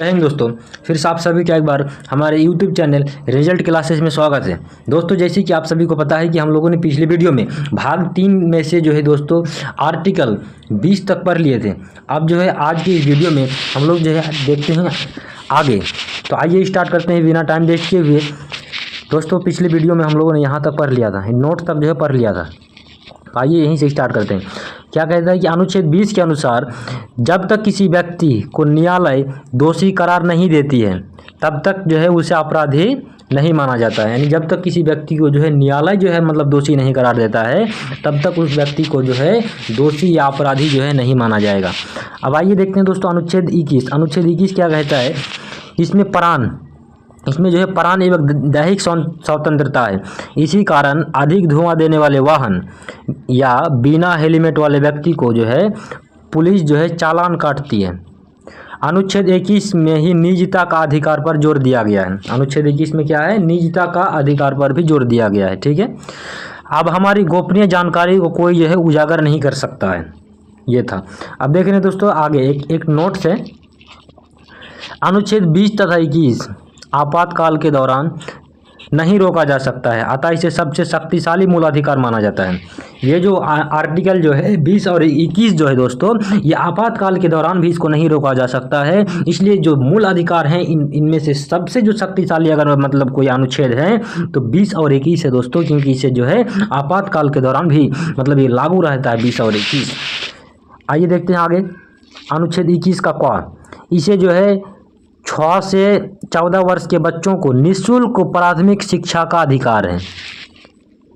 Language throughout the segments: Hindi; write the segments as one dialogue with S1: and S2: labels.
S1: जय हिंद दोस्तों। फिर से आप सभी का एक बार हमारे YouTube चैनल रिजल्ट क्लासेस में स्वागत है। दोस्तों जैसे कि आप सभी को पता है कि हम लोगों ने पिछले वीडियो में भाग 3 में से जो है दोस्तों आर्टिकल 20 तक पढ़ लिए थे। अब जो है आज की इस वीडियो में हम लोग जो है देखते हैं आगे। तो आइए स्टार्ट करते हैं बिना टाइम वेस्ट किए हुए। दोस्तों पिछले वीडियो में हम लोगों ने यहाँ तक पढ़ लिया था, नोट तक जो है पढ़ लिया था। तो आइए यहीं से स्टार्ट करते हैं। क्या कहता है कि अनुच्छेद 20 के अनुसार जब तक किसी व्यक्ति को न्यायालय दोषी करार नहीं देती है तब तक जो है उसे अपराधी नहीं माना जाता है। यानी जब तक किसी व्यक्ति को जो है न्यायालय जो है मतलब दोषी नहीं करार देता है तब तक उस व्यक्ति को जो है दोषी या अपराधी जो है नहीं माना जाएगा। अब आइए देखते हैं दोस्तों अनुच्छेद 21 क्या कहता है। इसमें जो है प्राण एवं दैहिक स्वतंत्रता है। इसी कारण अधिक धुआं देने वाले वाहन या बिना हेलमेट वाले व्यक्ति को जो है पुलिस जो है चालान काटती है। अनुच्छेद 21 में ही निजता का अधिकार पर जोर दिया गया है। अनुच्छेद 21 में क्या है, निजता का अधिकार पर भी जोर दिया गया है। ठीक है, अब हमारी गोपनीय जानकारी को कोई जो है उजागर नहीं कर सकता है, ये था। अब देख रहे हैं दोस्तों आगे एक नोट से अनुच्छेद 20 तथा 21 आपातकाल के दौरान नहीं रोका जा सकता है, अतः इसे सबसे शक्तिशाली मूलाधिकार माना जाता है। ये जो आर्टिकल जो है 20 और 21 जो है दोस्तों, ये आपातकाल के दौरान भी इसको नहीं रोका जा सकता है। इसलिए जो मूल अधिकार हैं इनमें से सबसे जो शक्तिशाली अगर मतलब कोई अनुच्छेद है तो 20 और 21 है दोस्तों, क्योंकि इसे जो है आपातकाल के दौरान भी मतलब ये लागू रहता है 20 और 21। आइए देखते हैं आगे अनुच्छेद 21 का क, इसे जो है 6 से 14 वर्ष के बच्चों को निःशुल्क प्राथमिक शिक्षा का अधिकार है।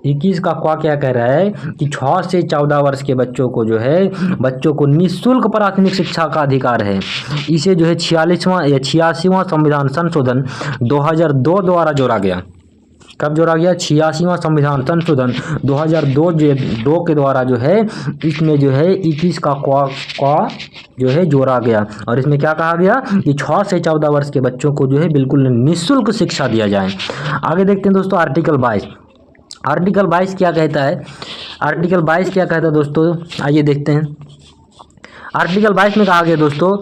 S1: 21 का क्या कह रहा है कि 6 से 14 वर्ष के बच्चों को जो है बच्चों को निःशुल्क प्राथमिक शिक्षा का अधिकार है। इसे जो है 46वां या 86वां संविधान संशोधन 2002 द्वारा जोड़ा गया। कब जोड़ा गया? 86वां संविधान संशोधन 2002 के द्वारा जो है इसमें जो है 21 का जो है जोड़ा गया। और इसमें क्या कहा गया कि 6 से 14 वर्ष के बच्चों को जो है बिल्कुल निःशुल्क शिक्षा दिया जाए। आगे देखते हैं दोस्तों आर्टिकल 22 क्या कहता है। आर्टिकल 22 क्या कहता है दोस्तों, आइए देखते हैं। आर्टिकल 22 में कहा गया दोस्तों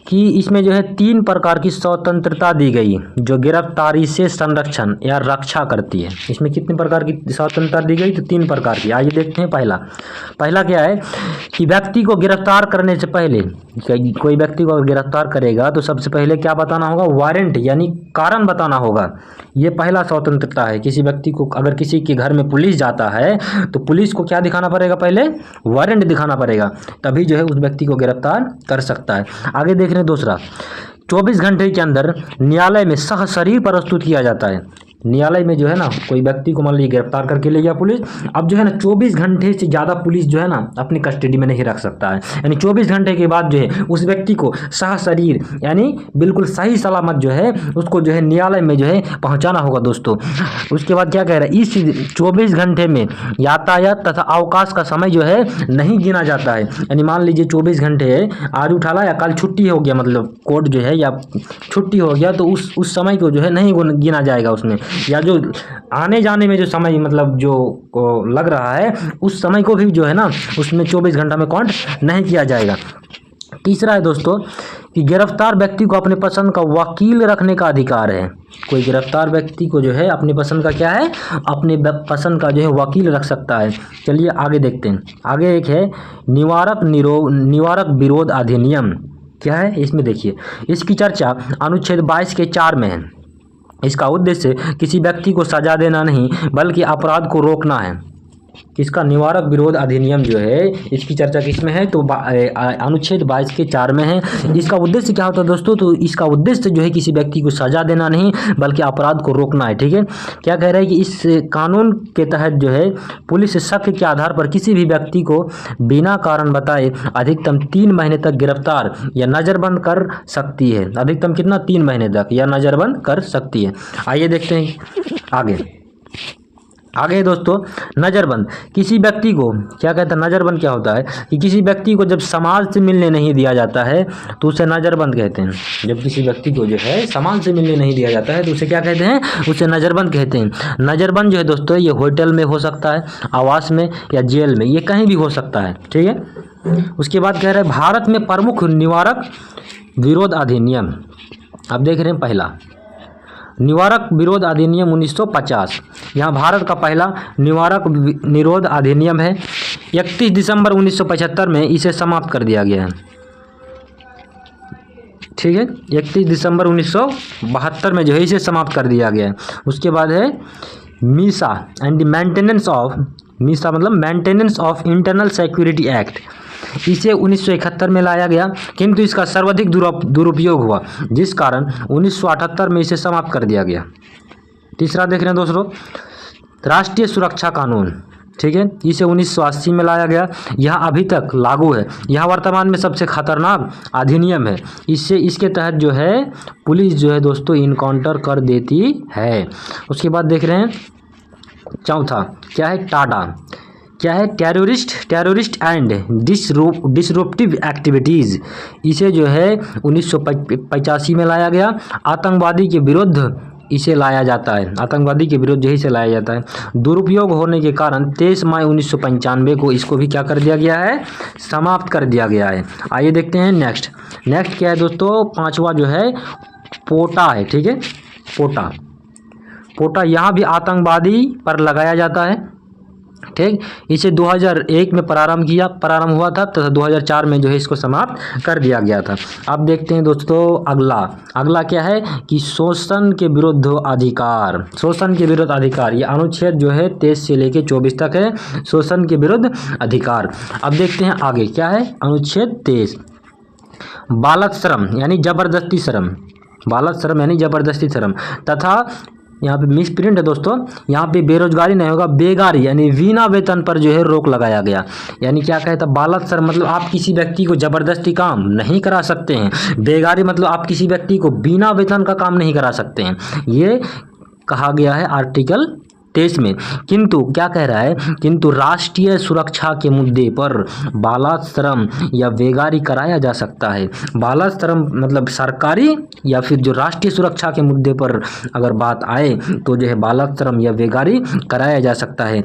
S1: कि इसमें जो है 3 प्रकार की स्वतंत्रता दी गई जो गिरफ्तारी से संरक्षण या रक्षा करती है। इसमें कितने प्रकार की स्वतंत्रता दी गई? तो 3 प्रकार की। आइए देखते हैं। पहला क्या है कि व्यक्ति को गिरफ्तार करने से पहले, कोई व्यक्ति को गिरफ्तार करेगा तो सबसे पहले क्या बताना होगा? वारंट यानी कारण बताना होगा। ये पहला स्वतंत्रता है। किसी व्यक्ति को अगर किसी के घर में पुलिस जाता है तो पुलिस को क्या दिखाना पड़ेगा? पहले वारंट दिखाना पड़ेगा, तभी जो है उस व्यक्ति को गिरफ्तार कर सकता है। आगे देख रहे हैं दूसरा, 24 घंटे के अंदर न्यायालय में सशरीर प्रस्तुत किया जाता है। न्यायालय में जो है ना कोई व्यक्ति को मान लीजिए गिरफ्तार करके ले गया पुलिस, अब जो है ना 24 घंटे से ज़्यादा पुलिस जो है ना अपनी कस्टडी में नहीं रख सकता है। यानी 24 घंटे के बाद जो है उस व्यक्ति को सशरीर यानी बिल्कुल सही सलामत जो है उसको जो है न्यायालय में जो है पहुंचाना होगा दोस्तों। उसके बाद क्या कह रहा है, इस 24 घंटे में यातायात तथा अवकाश का समय जो है नहीं गिना जाता है। यानी मान लीजिए 24 घंटे है, आज उठाला या कल छुट्टी हो गया, मतलब कोर्ट जो है या छुट्टी हो गया, तो उस समय को जो है नहीं गिना जाएगा उसमें, या जो आने जाने में जो समय मतलब जो लग रहा है उस समय को भी जो है ना उसमें 24 घंटा में काउंट नहीं किया जाएगा। तीसरा है दोस्तों कि गिरफ्तार व्यक्ति को अपने पसंद का वकील रखने का अधिकार है। कोई गिरफ्तार व्यक्ति को जो है अपनी पसंद का क्या है, अपने पसंद का जो है वकील रख सकता है। चलिए आगे देखते हैं। आगे एक है निवारक विरोध अधिनियम। क्या है इसमें देखिए, इसकी चर्चा अनुच्छेद 22 के 4 में है। इसका उद्देश्य किसी व्यक्ति को सजा देना नहीं बल्कि अपराध को रोकना है। किसका? निवारक विरोध अधिनियम जो है इसकी चर्चा किसमें है? तो अनुच्छेद 22 के 4 में है। इसका उद्देश्य क्या होता है दोस्तों? तो इसका उद्देश्य जो है किसी व्यक्ति को सजा देना नहीं बल्कि अपराध को रोकना है। ठीक है, क्या कह रहा है कि इस कानून के तहत जो है पुलिस शक के आधार पर किसी भी व्यक्ति को बिना कारण बताए अधिकतम 3 महीने तक गिरफ्तार या नज़रबंद कर सकती है। अधिकतम कितना? 3 महीने तक या नज़रबंद कर सकती है। आइए देखते हैं आगे दोस्तों नज़रबंद। किसी व्यक्ति को क्या कहता है? नज़रबंद क्या होता है कि किसी व्यक्ति को जब समाज से मिलने नहीं दिया जाता है तो उसे नज़रबंद कहते हैं। जब किसी व्यक्ति को जो है समाज से मिलने नहीं दिया जाता है तो उसे क्या कहते हैं? उसे नज़रबंद कहते हैं। नज़रबंद जो है दोस्तों ये होटल में हो सकता है, आवास में या जेल में, ये कहीं भी हो सकता है। ठीक है, उसके बाद कह रहे हैं भारत में प्रमुख निवारक विरोध अधिनियम। अब देख रहे हैं पहला निवारक विरोध अधिनियम 1950। यहाँ भारत का पहला निवारक निरोध अधिनियम है। 31 दिसंबर 1975 में इसे समाप्त कर दिया गया है। ठीक है, 31 दिसंबर 1972 में जो है इसे समाप्त कर दिया गया है। उसके बाद है MISA and maintenance of, MISA मतलब maintenance of internal security act. इसे 1971 में लाया गया, किंतु इसका सर्वाधिक दुरुपयोग हुआ, जिस कारण 1978 में इसे समाप्त कर दिया गया। तीसरा देख रहे हैं दोस्तों, राष्ट्रीय सुरक्षा कानून। ठीक है, इसे 1980 में लाया गया। यह अभी तक लागू है। यह वर्तमान में सबसे खतरनाक अधिनियम है। इसके तहत जो है पुलिस जो है दोस्तों इनकाउंटर कर देती है। उसके बाद देख रहे हैं चौथा क्या है, टाडा। क्या है, टेररिस्ट एंड डिसरप्टिव एक्टिविटीज़। इसे जो है 1985 में लाया गया। आतंकवादी के विरुद्ध इसे लाया जाता है, आतंकवादी के विरुद्ध इसे लाया जाता है। दुरुपयोग होने के कारण 23 मई 1995 को इसको भी क्या कर दिया गया है, समाप्त कर दिया गया है। आइए देखते हैं नेक्स्ट क्या है दोस्तों, पांचवा जो है पोटा है। ठीक है, पोटा यहाँ भी आतंकवादी पर लगाया जाता है। ठीक, इसे 2001 में प्रारंभ हुआ था तथा 2004 में जो है इसको समाप्त कर दिया गया था। अब देखते हैं दोस्तों अगला क्या है कि शोषण के विरुद्ध अधिकार। ये अनुच्छेद जो है 23 से लेके 24 तक है, शोषण के विरुद्ध अधिकार। अब देखते हैं आगे क्या है, अनुच्छेद 23 बालक श्रम यानी जबरदस्ती श्रम तथा यहाँ पे मिस प्रिंट है दोस्तों, यहाँ पे बेरोजगारी नहीं होगा, बेगारी यानी बिना वेतन पर जो है रोक लगाया गया। यानी क्या कहता है, बालक श्रम मतलब आप किसी व्यक्ति को जबरदस्ती काम नहीं करा सकते हैं। बेगारी मतलब आप किसी व्यक्ति को बिना वेतन का काम नहीं करा सकते हैं। ये कहा गया है आर्टिकल 23 में। किंतु क्या कह रहा है, किंतु राष्ट्रीय सुरक्षा के मुद्दे पर बाल श्रम या बेगारी कराया जा सकता है। बाल श्रम मतलब सरकारी या फिर जो राष्ट्रीय सुरक्षा के मुद्दे पर अगर बात आए तो जो है बाल श्रम या बेगारी कराया जा सकता है।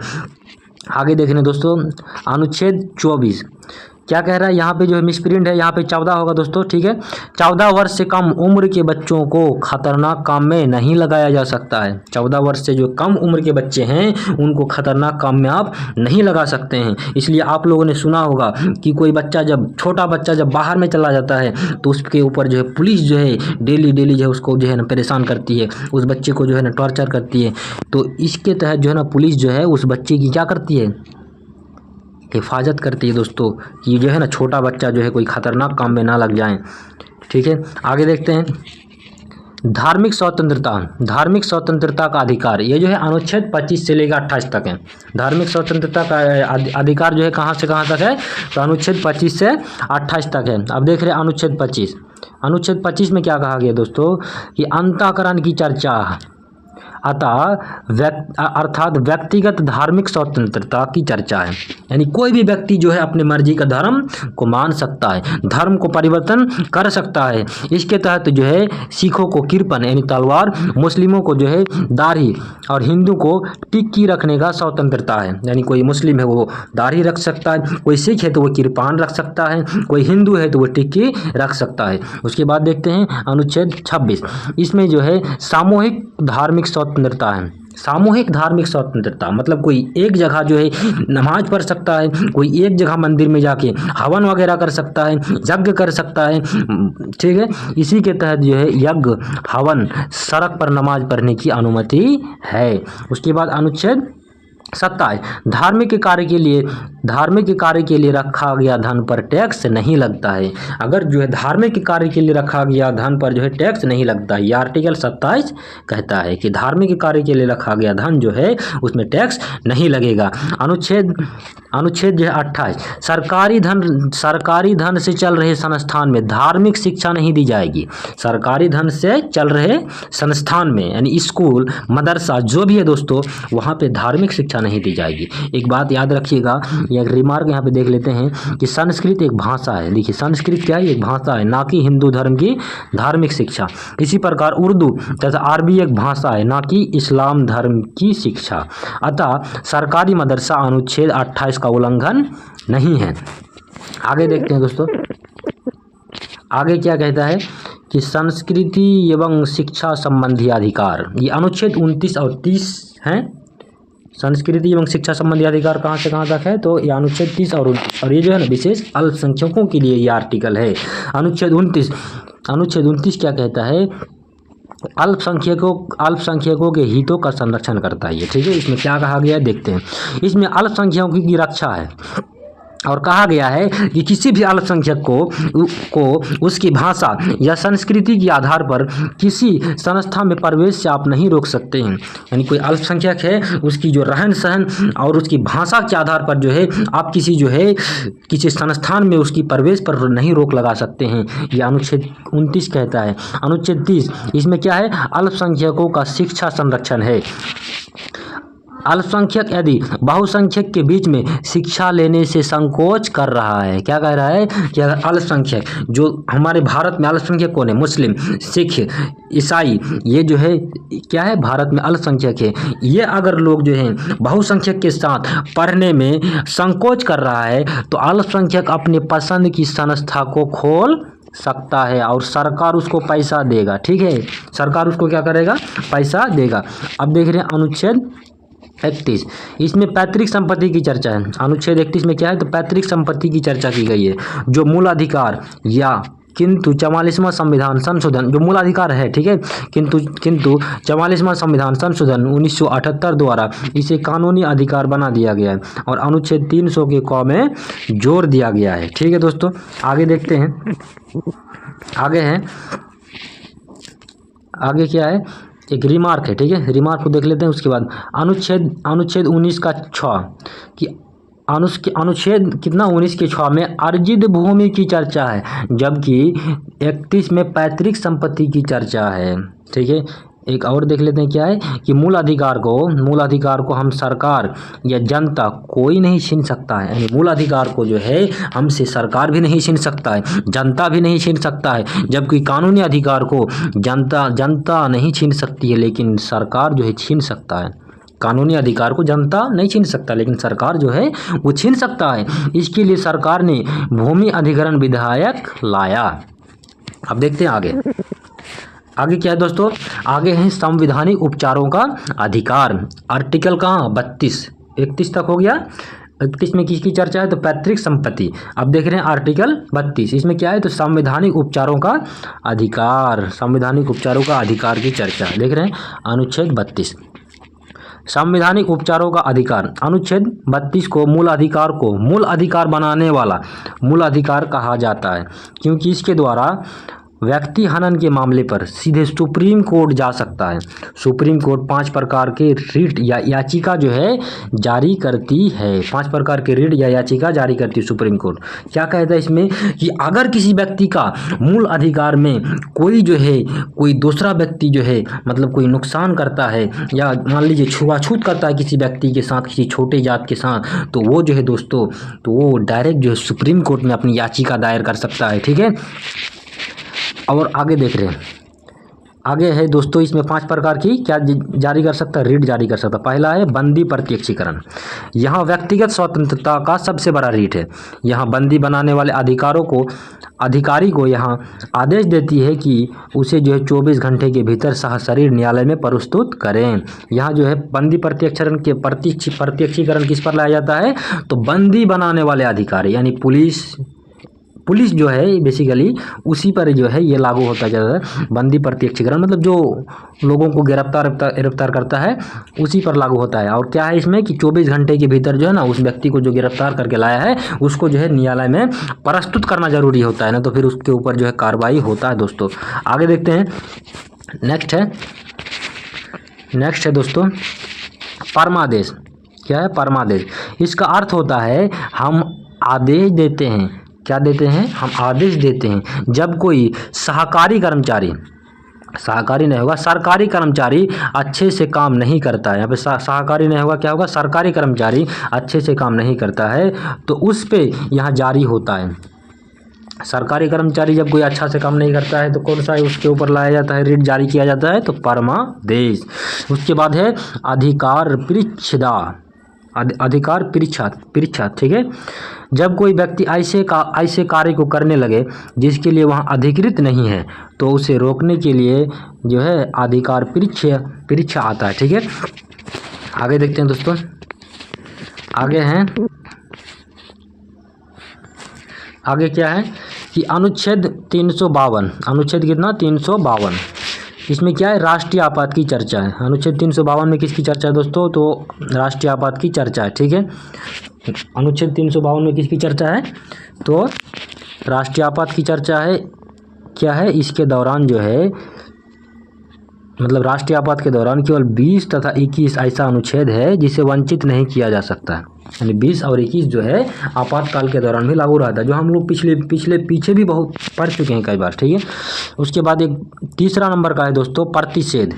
S1: आगे देखने दोस्तों, अनुच्छेद 24 क्या कह रहा है, यहाँ पे जो है मिसप्रिंट है, यहाँ पे 14 होगा दोस्तों। ठीक है, 14 वर्ष से कम उम्र के बच्चों को खतरनाक काम में नहीं लगाया जा सकता है। 14 वर्ष से जो कम उम्र के बच्चे हैं उनको खतरनाक काम में आप नहीं लगा सकते हैं। इसलिए आप लोगों ने सुना होगा कि कोई बच्चा छोटा बच्चा जब बाहर में चला जाता है तो उसके ऊपर जो है पुलिस जो है डेली जो है उसको जो है ना परेशान करती है, उस बच्चे को जो है ना टॉर्चर करती है। तो इसके तहत जो है ना पुलिस जो है उस बच्चे की क्या करती है, हिफाजत करती है दोस्तों, कि जो है ना छोटा बच्चा जो है कोई खतरनाक काम में ना लग जाए। ठीक है, आगे देखते हैं धार्मिक स्वतंत्रता का अधिकार। ये जो है अनुच्छेद 25 से लेकर 28 तक है। धार्मिक स्वतंत्रता का अधिकार जो है कहाँ से कहाँ तक है, तो अनुच्छेद 25 से 28 तक है। अब देख रहे हैं अनुच्छेद 25 में क्या कहा गया दोस्तों, कि अंतःकरण की चर्चा अर्थात व्यक्तिगत धार्मिक स्वतंत्रता की चर्चा है। यानी कोई भी व्यक्ति जो है अपने मर्जी का धर्म को मान सकता है, धर्म को परिवर्तन कर सकता है। इसके तहत जो है सिखों को किरपन यानी तलवार, मुस्लिमों को जो है दाढ़ी और हिंदू को टिक्की रखने का स्वतंत्रता है। यानी कोई मुस्लिम है वो दाढ़ी रख सकता है, कोई सिख है तो वो किरपान रख सकता है, कोई हिंदू है तो वो टिक्की रख सकता है। उसके बाद देखते हैं अनुच्छेद 26, इसमें जो है सामूहिक धार्मिक स्वतंत्रता है। सामूहिक धार्मिक स्वतंत्रता मतलब कोई एक जगह जो है नमाज पढ़ सकता है, कोई एक जगह मंदिर में जाके हवन वगैरह कर सकता है, यज्ञ कर सकता है। ठीक है, इसी के तहत जो है यज्ञ हवन सड़क पर नमाज पढ़ने की अनुमति है। उसके बाद अनुच्छेद 27 धार्मिक कार्य के लिए रखा गया धन पर टैक्स नहीं लगता है। अगर जो है धार्मिक कार्य के लिए रखा गया धन पर जो है टैक्स नहीं लगता है। यह आर्टिकल 27 कहता है कि धार्मिक कार्य के लिए रखा गया धन जो है उसमें टैक्स नहीं लगेगा। अनुच्छेद जो है 28 सरकारी धन से चल रहे संस्थान में धार्मिक शिक्षा नहीं दी जाएगी। सरकारी धन से चल रहे संस्थान में यानी स्कूल मदरसा जो भी है दोस्तों, वहाँ पे धार्मिक शिक्षा नहीं दी जाएगी। एक बात याद रखिएगा, ये एक रिमार्क यहाँ पे देख लेते हैं कि संस्कृत एक भाषा है। देखिए संस्कृत क्या है, एक भाषा है, ना कि हिंदू धर्म की धार्मिक शिक्षा। इसी प्रकार उर्दू तथा अरबी एक भाषा है, ना कि इस्लाम धर्म की शिक्षा। अतः सरकारी मदरसा अनुच्छेद 28 का उल्लंघन नहीं है। आगे देखते हैं दोस्तों आगे क्या कहता है कि संस्कृति एवं शिक्षा संबंधी अधिकार, ये अनुच्छेद 29 और 30 हैं। संस्कृति एवं शिक्षा संबंधी अधिकार कहाँ से कहाँ तक है, तो ये अनुच्छेद 30 और 29, और ये जो है ना विशेष अल्पसंख्यकों के लिए ये आर्टिकल है। अनुच्छेद 29 क्या कहता है, अल्पसंख्यकों के हितों का संरक्षण करता है ये, ठीक है। इसमें क्या कहा गया है देखते हैं। इसमें अल्पसंख्यकों की रक्षा है और कहा गया है कि किसी भी अल्पसंख्यक को उसकी भाषा या संस्कृति के आधार पर किसी संस्था में प्रवेश से आप नहीं रोक सकते हैं। यानी कोई अल्पसंख्यक है, उसकी जो रहन सहन और उसकी भाषा के आधार पर जो है आप किसी संस्थान में उसकी प्रवेश पर नहीं रोक लगा सकते हैं, यह अनुच्छेद 29 कहता है। अनुच्छेद 30 इसमें क्या है, अल्पसंख्यकों का शिक्षा संरक्षण है। अल्पसंख्यक यदि बहुसंख्यक के बीच में शिक्षा लेने से संकोच कर रहा है, क्या कह रहा है कि अगर अल्पसंख्यक, जो हमारे भारत में अल्पसंख्यक कौन है, मुस्लिम, सिख, ईसाई, ये जो है क्या है भारत में अल्पसंख्यक है, ये अगर लोग जो हैं बहुसंख्यक के साथ पढ़ने में संकोच कर रहा है तो अल्पसंख्यक अपने पसंद की संस्था को खोल सकता है और सरकार उसको पैसा देगा, ठीक है। सरकार उसको क्या करेगा, पैसा देगा। अब देख रहे हैं अनुच्छेद 31, इसमें पैतृक संपत्ति की चर्चा है। अनुच्छेद 31 में क्या है, तो पैतृक संपत्ति की चर्चा की गई है, जो मूल अधिकार या किंतु 44वां संविधान संशोधन, जो मूल अधिकार है, ठीक है, किंतु 44वां संविधान संशोधन 1978 द्वारा इसे कानूनी अधिकार बना दिया गया है और अनुच्छेद 300 के क में जोड़ दिया गया है, ठीक है दोस्तों। आगे देखते हैं, आगे क्या है, एक रिमार्क है, ठीक है, रिमार्क को देख लेते हैं। उसके बाद अनुच्छेद 19 का 6 कि अनुच्छेद कितना 19 के 6 में अर्जित भूमि की चर्चा है, जबकि 31 में पैतृक संपत्ति की चर्चा है, ठीक है। एक और देख लेते हैं क्या है कि मूल अधिकार को हम सरकार या जनता कोई नहीं छीन सकता है। यानी मूल अधिकार को जो है हमसे सरकार भी नहीं छीन सकता है, जनता भी नहीं छीन सकता है, जबकि कानूनी अधिकार को जनता नहीं छीन सकती है लेकिन सरकार जो है छीन सकता है। कानूनी अधिकार को जनता नहीं छीन सकता लेकिन सरकार जो है वो छीन सकता है। इसके लिए सरकार ने भूमि अधिग्रहण विधेयक लाया। अब देखते हैं आगे क्या है दोस्तों, आगे है संवैधानिक उपचारों का अधिकार। आर्टिकल कहाँ 31 तक हो गया। 31 में किसकी चर्चा है, तो पैतृक संपत्ति। अब देख रहे हैं आर्टिकल 32, इसमें क्या है, तो संवैधानिक उपचारों का अधिकार, संवैधानिक उपचारों का अधिकार की चर्चा देख रहे हैं। अनुच्छेद 32 संवैधानिक उपचारों का अधिकार। अनुच्छेद 32 को मूल अधिकार बनाने वाला मूल अधिकार कहा जाता है, क्योंकि इसके द्वारा व्यक्ति हनन के मामले पर सीधे सुप्रीम कोर्ट जा सकता है। सुप्रीम कोर्ट 5 प्रकार के रिट या याचिका जो है जारी करती है, 5 प्रकार के रिट या याचिका जारी करती है सुप्रीम कोर्ट। क्या कहता है इसमें कि अगर किसी व्यक्ति का मूल अधिकार में कोई दूसरा व्यक्ति जो है मतलब कोई नुकसान करता है या मान लीजिए छुआछूत करता है किसी व्यक्ति के साथ, किसी छोटे जात के साथ, तो वो जो है दोस्तों, तो वो डायरेक्ट जो है सुप्रीम कोर्ट में अपनी याचिका दायर कर सकता है, ठीक है। और आगे देख रहे हैं, आगे है दोस्तों, इसमें 5 प्रकार की क्या जारी कर सकता है, रिट जारी कर सकता है। पहला है बंदी प्रत्यक्षीकरण। यहाँ व्यक्तिगत स्वतंत्रता का सबसे बड़ा रिट है। यहाँ बंदी बनाने वाले अधिकारी को यहाँ आदेश देती है कि उसे जो है 24 घंटे के भीतर सशरीर न्यायालय में प्रस्तुत करें। यहाँ जो है बंदी प्रत्यक्षीकरण किस पर लाया जाता है, तो बंदी बनाने वाले अधिकारी यानी पुलिस जो है बेसिकली उसी पर जो है ये लागू होता जाता है। बंदी प्रत्यक्षीकरण मतलब जो लोगों को गिरफ्तार करता है उसी पर लागू होता है। और क्या है इसमें कि 24 घंटे के भीतर जो है ना उस व्यक्ति को जो गिरफ्तार करके लाया है उसको जो है न्यायालय में प्रस्तुत करना जरूरी होता है, ना तो फिर उसके ऊपर जो है कार्रवाई होता है दोस्तों। आगे देखते हैं, नेक्स्ट है दोस्तों परमादेश। क्या है परमादेश, इसका अर्थ होता है हम आदेश देते हैं। क्या देते हैं, हम आदेश देते हैं जब कोई सरकारी कर्मचारी अच्छे से काम नहीं करता है। यहाँ पे सहकारी नहीं होगा, क्या होगा, सरकारी कर्मचारी अच्छे से काम नहीं करता है तो उस पे यहाँ जारी होता है। सरकारी कर्मचारी जब कोई अच्छा से काम नहीं करता है तो कौन सा है उसके ऊपर लाया जाता है, रिट जारी किया जाता है, तो परमादेश। उसके बाद है अधिकार पृच्छदा। अधिकार परीक्षा, ठीक है। जब कोई व्यक्ति ऐसे कार्य को करने लगे जिसके लिए वह अधिकृत नहीं है तो उसे रोकने के लिए जो है अधिकार परीक्षा आता है, ठीक है। आगे देखते हैं दोस्तों, आगे क्या है कि अनुच्छेद 352, अनुच्छेद कितना 352, इसमें क्या है राष्ट्रीय आपात की चर्चा है। अनुच्छेद 352 में किसकी चर्चा है दोस्तों, तो राष्ट्रीय आपात की चर्चा है, ठीक है। अनुच्छेद 352 में किसकी चर्चा है, तो राष्ट्रीय आपात की चर्चा है। क्या है, इसके दौरान जो है मतलब राष्ट्रीय आपात के दौरान केवल 20 तथा 21 ऐसा अनुच्छेद है जिसे वंचित नहीं किया जा सकता है, यानी 20 और 21 जो है आपातकाल के दौरान भी लागू रहता है, जो हम लोग पीछे भी बहुत पढ़ चुके हैं कई बार, ठीक है। उसके बाद एक तीसरा नंबर का है दोस्तों प्रतिषेध,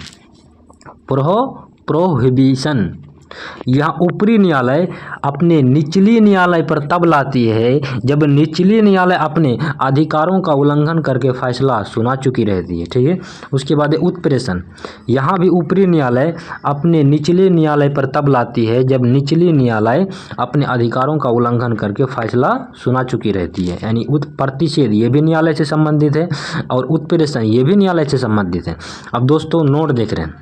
S1: प्रोहिबिशन। यहाँ ऊपरी न्यायालय अपने निचली न्यायालय पर तब लाती है जब निचली न्यायालय अपने अधिकारों का उल्लंघन करके फैसला सुना चुकी रहती है, ठीक है। उसके बाद उत्प्रेषण, यहाँ भी ऊपरी न्यायालय अपने निचले न्यायालय पर तब लाती है जब निचली न्यायालय अपने अधिकारों का उल्लंघन करके फैसला सुना चुकी रहती है, यानी प्रतिषेध ये भी न्यायालय से संबंधित है और उत्प्रेषण ये भी न्यायालय से संबंधित है। अब दोस्तों नोट देख रहे हैं,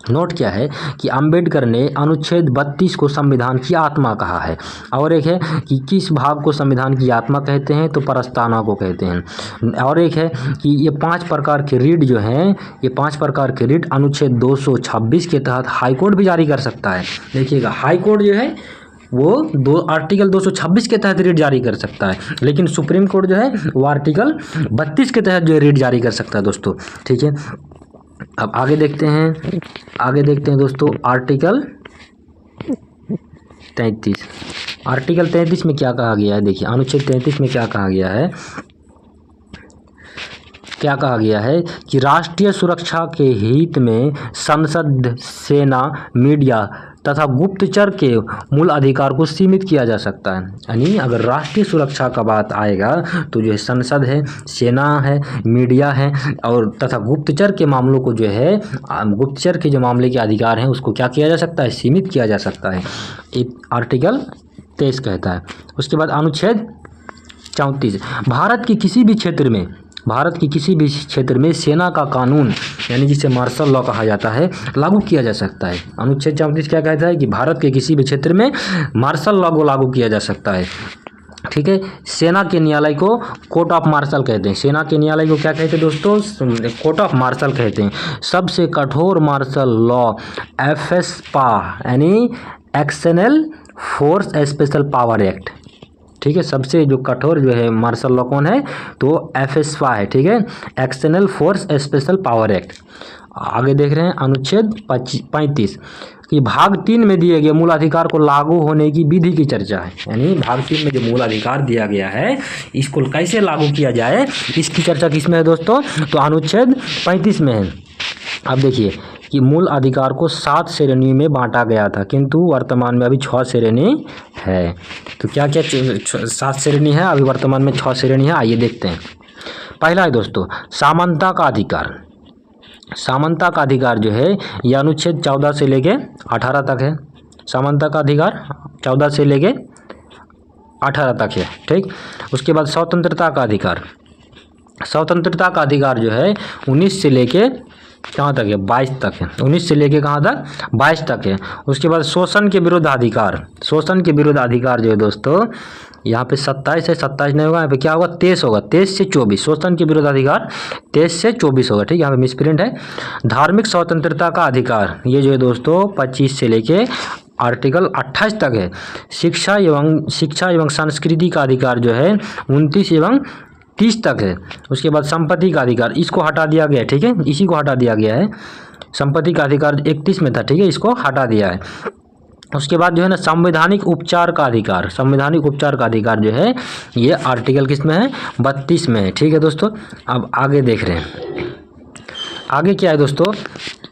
S1: नोट क्या है कि अंबेडकर ने अनुच्छेद 32 को संविधान की आत्मा कहा है, और एक है कि किस भाग को संविधान की आत्मा कहते हैं, तो प्रस्तावना को कहते हैं। और एक है कि ये 5 प्रकार के रीड जो हैं, ये 5 प्रकार के रीड अनुच्छेद 226 के तहत हाईकोर्ट भी जारी कर सकता है। देखिएगा हाईकोर्ट जो है वो आर्टिकल 226 के तहत रीट जारी कर सकता है, लेकिन सुप्रीम कोर्ट जो है वो आर्टिकल 32 के तहत जो है रीट जारी कर सकता है दोस्तों, ठीक है। अब आगे देखते हैं दोस्तों आर्टिकल 33। आर्टिकल 33 में क्या कहा गया है, देखिए अनुच्छेद 33 में क्या कहा गया है कि राष्ट्रीय सुरक्षा के हित में संसद, सेना, मीडिया तथा गुप्तचर के मूल अधिकार को सीमित किया जा सकता है। यानी अगर राष्ट्रीय सुरक्षा का बात आएगा तो जो है संसद है, सेना है, मीडिया है और तथा गुप्तचर के मामलों को जो है गुप्तचर के जो मामले के अधिकार हैं उसको क्या किया जा सकता है, सीमित किया जा सकता है, एक आर्टिकल 23 कहता है। उसके बाद अनुच्छेद 34, भारत की किसी भी क्षेत्र में सेना का कानून यानी जिसे मार्शल लॉ कहा जाता है लागू किया जा सकता है। अनुच्छेद 34 क्या कहता है कि भारत के किसी भी क्षेत्र में मार्शल लॉ को लागू किया जा सकता है, ठीक है। सेना के न्यायालय को कोर्ट ऑफ मार्शल कहते हैं, सेना के न्यायालय को क्या कहते हैं दोस्तों, कोर्ट ऑफ मार्शल कहते हैं। सबसे कठोर मार्शल लॉ एफएसपा यानी external force special power act, ठीक है। सबसे जो कठोर जो है मार्शल लॉ कौन है, तो एफएसपा है, ठीक है, external force special power act. आगे देख रहे हैं अनुच्छेद 35 कि भाग 3 में दिए गए मूल अधिकार को लागू होने की विधि की चर्चा है, यानी भाग 3 में जो मूल अधिकार दिया गया है इसको कैसे लागू किया जाए इसकी चर्चा किसमें है दोस्तों, तो अनुच्छेद 35 में है। अब देखिए कि मूल अधिकार को 7 श्रेणी में बांटा गया था किंतु वर्तमान में अभी 6 श्रेणी है। तो क्या क्या 7 श्रेणी है, अभी वर्तमान में 6 श्रेणी है, आइए देखते हैं। पहला है दोस्तों समानता का अधिकार। समानता का अधिकार जो है यह अनुच्छेद 14 से लेके 18 तक है। समानता का अधिकार 14 से लेके 18 तक है, ठीक। उसके बाद स्वतंत्रता का अधिकार, स्वतंत्रता का अधिकार जो है 19 से लेके कहाँ तक है, 22 तक है। 19 से लेके कहाँ तक, 22 तक है। उसके बाद शोषण के विरुद्ध अधिकार, शोषण के विरुद्ध अधिकार जो है दोस्तों यहाँ पे 27 है, 27 नहीं होगा, यहाँ पे क्या होगा 23 होगा, 23 से 24। शोषण के विरुद्ध अधिकार 23 से 24 होगा, ठीक है, यहाँ पे मिसप्रिंट है। धार्मिक स्वतंत्रता का अधिकार ये जो है दोस्तों 25 से लेके आर्टिकल 28 तक है। शिक्षा एवं संस्कृति का अधिकार जो है 29 एवं 30 तक है। उसके बाद संपत्ति का अधिकार इसको हटा दिया गया है, ठीक है, इसी को हटा दिया गया है। संपत्ति का अधिकार 31 में था, ठीक है, इसको हटा दिया है। उसके बाद जो है ना संवैधानिक उपचार का अधिकार, संवैधानिक उपचार का अधिकार जो है ये आर्टिकल किस में है, 32 में है, ठीक है दोस्तों। अब आगे देख रहे हैं, आगे क्या है दोस्तों,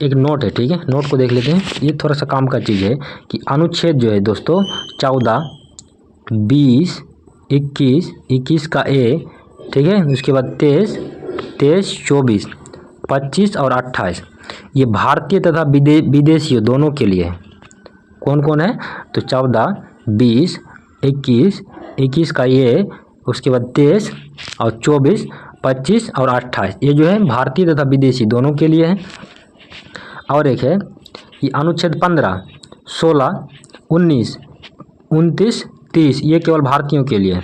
S1: एक नोट है, ठीक है, नोट को देख लेते हैं। ये थोड़ा सा काम का चीज़ है कि अनुच्छेद जो है दोस्तों 14, 20, 21 का ए, ठीक है, उसके बाद 23, 24, 25 और 28 ये भारतीय तथा विदेशियों दोनों के लिए, कौन कौन है? तो 14, 20, 21, 21 का ये, उसके बाद 23 और 24, 25 और 28, ये जो है भारतीय तथा विदेशी दोनों के लिए है। और एक है ये अनुच्छेद 15, 16, 19, 29, 30, ये केवल भारतीयों के लिए है।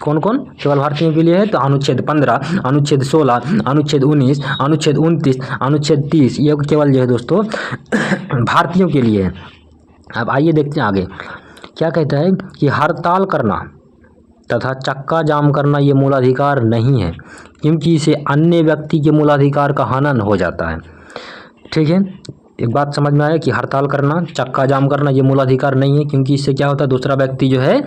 S1: कौन कौन केवल भारतीयों के लिए है? तो अनुच्छेद 15, अनुच्छेद 16, अनुच्छेद 19, अनुच्छेद 29, अनुच्छेद 30, ये केवल जो है दोस्तों भारतीयों के लिए है। अब आइए देखते हैं आगे क्या कहता है कि हड़ताल करना तथा चक्का जाम करना ये मूलाधिकार नहीं है, क्योंकि इसे अन्य व्यक्ति के मूलाधिकार का हनन हो जाता है। ठीक है, एक बात समझ में आया कि हड़ताल करना, चक्का जाम करना ये मूलाधिकार नहीं है, क्योंकि इससे क्या होता है, दूसरा व्यक्ति जो है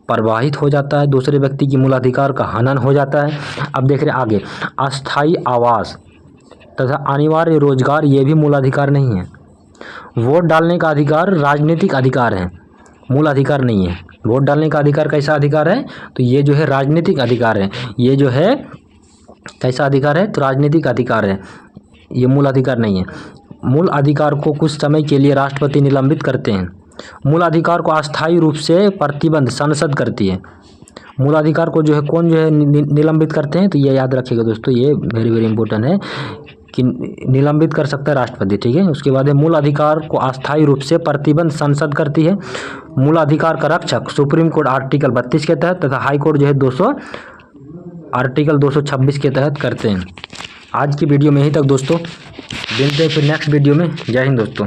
S1: प्रवाहित हो जाता है, दूसरे व्यक्ति की मूलाधिकार का हनन हो जाता है। अब देख रहे आगे, अस्थायी आवास तथा अनिवार्य रोजगार ये भी मूलाधिकार नहीं है। वोट डालने का अधिकार राजनीतिक अधिकार है, मूल अधिकार नहीं है। वोट डालने का अधिकार कैसा अधिकार है? तो ये जो है राजनीतिक अधिकार है। ये जो है कैसा अधिकार है? तो राजनीतिक अधिकार है, ये मूल अधिकार नहीं है। मूल अधिकार को कुछ समय के लिए राष्ट्रपति निलंबित करते हैं। मूल अधिकार को अस्थायी रूप से प्रतिबंध संसद करती है। मूल अधिकार को जो है कौन जो है निलंबित करते हैं? तो ये याद रखिएगा दोस्तों, ये वेरी वेरी इंपॉर्टेंट है कि निलंबित कर सकता है राष्ट्रपति। ठीक है, उसके बाद है मूल अधिकार को अस्थायी रूप से प्रतिबंध संसद करती है। मूल अधिकार का रक्षक सुप्रीम कोर्ट आर्टिकल 32 के तहत तथा हाई कोर्ट जो है आर्टिकल 226 के तहत करते हैं। आज की वीडियो में यहीं तक दोस्तों, मिलते हैं फिर नेक्स्ट वीडियो में। जय हिंद दोस्तों।